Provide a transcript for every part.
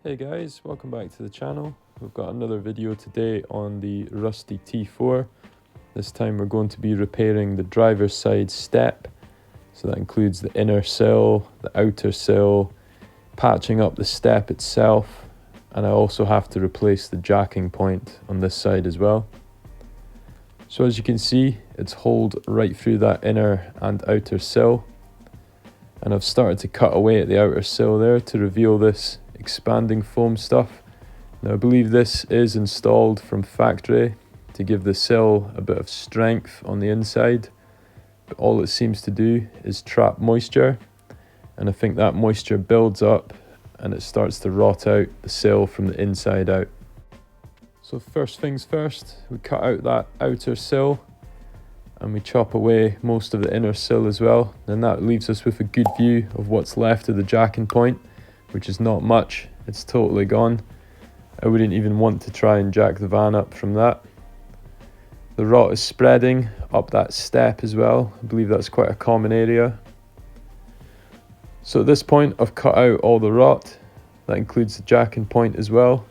Hey guys, welcome back to the channel. We've got another video today on the rusty T4. This time we're going to be repairing the driver's side step. So that includes the inner sill, the outer sill, patching up the step itself, and I also have to replace the jacking point on this side as well. So as you can see, it's holed right through that inner and outer sill. And I've started to cut away at the outer sill there to reveal this expanding foam stuff. Now I believe this is installed from factory to give the sill a bit of strength on the inside, but all it seems to do is trap moisture, and I think that moisture builds up and it starts to rot out the sill from the inside out. So first things first, we cut out that outer sill and we chop away most of the inner sill as well, and that leaves us with a good view of what's left of the jacking point, which is not much. It's totally gone. I wouldn't even want to try and jack the van up from that. The rot is spreading up that step as well. I believe that's quite a common area. So at this point I've cut out all the rot. That includes the jacking point as well.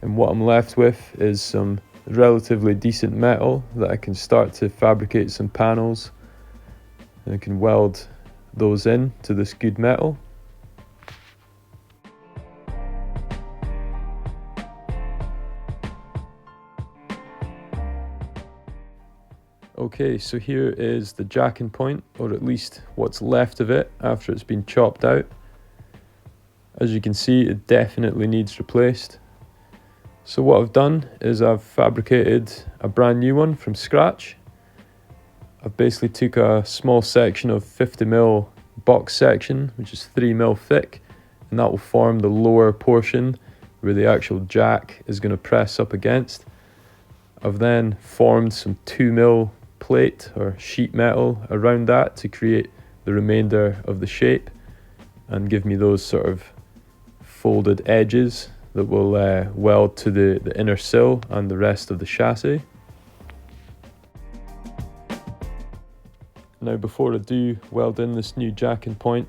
And what I'm left with is some relatively decent metal that I can start to fabricate some panels, and I can weld those in to this good metal. Okay, so here is the jacking point, or at least what's left of it after it's been chopped out. As you can see, it definitely needs replaced. So what I've done is I've fabricated a brand new one from scratch. I've basically took a small section of 50mm box section, which is 3mm thick, and that will form the lower portion where the actual jack is going to press up against. I've then formed some 2mm plate or sheet metal around that to create the remainder of the shape and give me those sort of folded edges that will weld to the inner sill and the rest of the chassis. Now before I do weld in this new jacking point,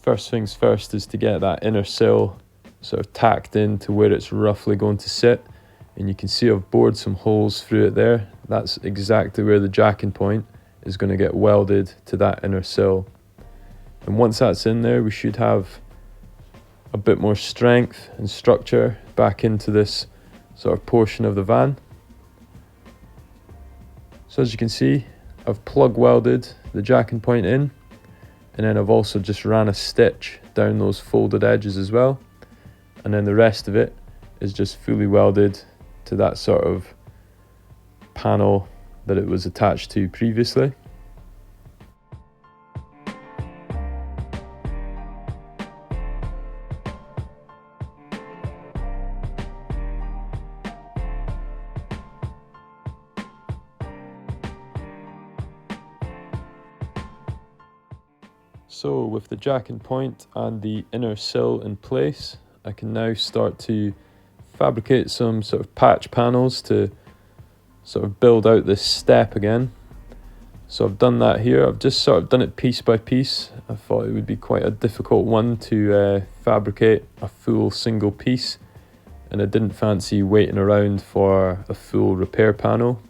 first things first is to get that inner sill sort of tacked in to where it's roughly going to sit. And you can see I've bored some holes through it there. That's exactly where the jacking point is going to get welded to that inner sill. And once that's in there, we should have a bit more strength and structure back into this sort of portion of the van. So as you can see, I've plug welded the jacking point in, and then I've also just ran a stitch down those folded edges as well. And then the rest of it is just fully welded to that sort of panel that it was attached to previously. So with the jacking point and the inner sill in place, I can now start to fabricate some sort of patch panels to sort of build out this step again. So I've done that here. I've just sort of done it piece by piece. I thought it would be quite a difficult one to fabricate a full single piece, and I didn't fancy waiting around for a full repair panel.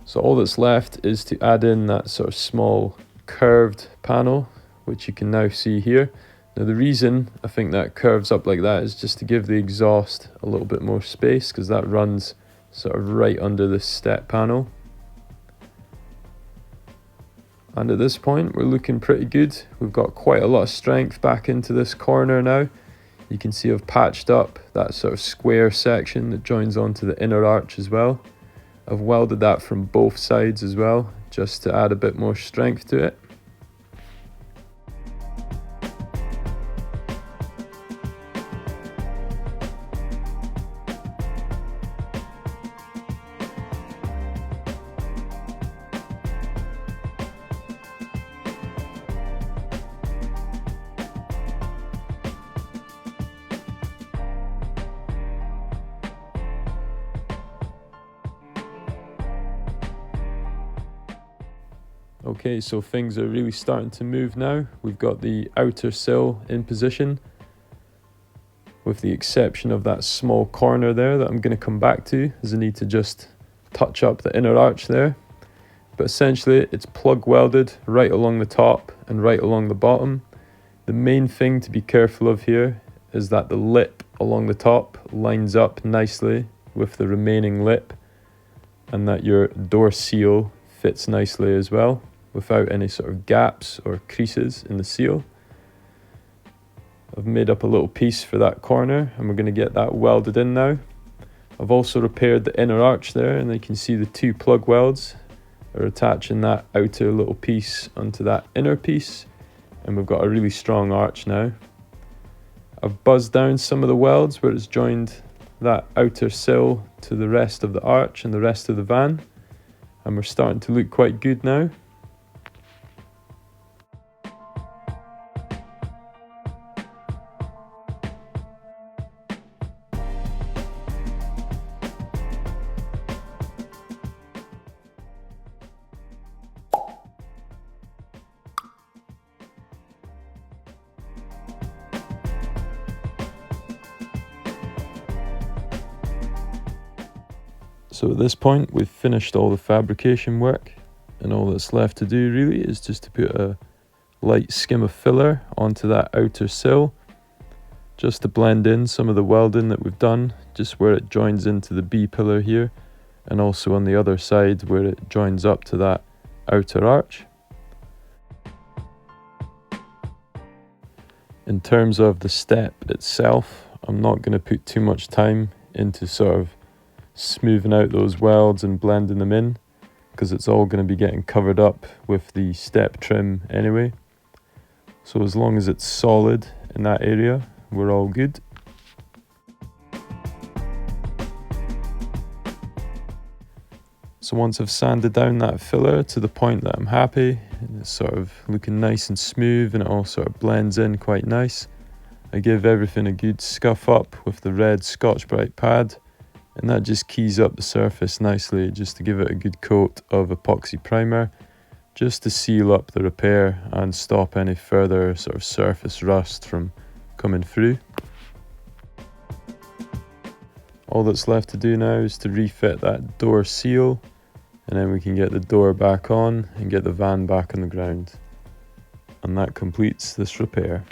So all that's left is to add in that sort of small curved panel, which you can now see here. Now the reason I think that curves up like that is just to give the exhaust a little bit more space, because that runs sort of right under this step panel. And at this point we're looking pretty good. We've got quite a lot of strength back into this corner now. You can see I've patched up that sort of square section that joins onto the inner arch as well. I've welded that from both sides as well, just to add a bit more strength to it. Okay, so things are really starting to move now. We've got the outer sill in position, with the exception of that small corner there that I'm going to come back to, as I need to just touch up the inner arch there. But essentially it's plug welded right along the top and right along the bottom. The main thing to be careful of here is that the lip along the top lines up nicely with the remaining lip, and that your door seal fits nicely as well without any sort of gaps or creases in the seal. I've made up a little piece for that corner and we're going to get that welded in now. I've also repaired the inner arch there, and you can see the two plug welds are attaching that outer little piece onto that inner piece, and we've got a really strong arch now. I've buzzed down some of the welds where it's joined that outer sill to the rest of the arch and the rest of the van, and we're starting to look quite good now. So at this point we've finished all the fabrication work, and all that's left to do really is just to put a light skim of filler onto that outer sill, just to blend in some of the welding that we've done, just where it joins into the B pillar here, and also on the other side where it joins up to that outer arch. In terms of the step itself, I'm not going to put too much time into sort of smoothing out those welds and blending them in, because it's all going to be getting covered up with the step trim anyway. So as long as it's solid in that area, we're all good. So once I've sanded down that filler to the point that I'm happy, and it's sort of looking nice and smooth and it all sort of blends in quite nice, I give everything a good scuff up with the red Scotch-Brite pad, and that just keys up the surface nicely, just to give it a good coat of epoxy primer, just to seal up the repair and stop any further sort of surface rust from coming through. All that's left to do now is to refit that door seal, and then we can get the door back on and get the van back on the ground. And that completes this repair.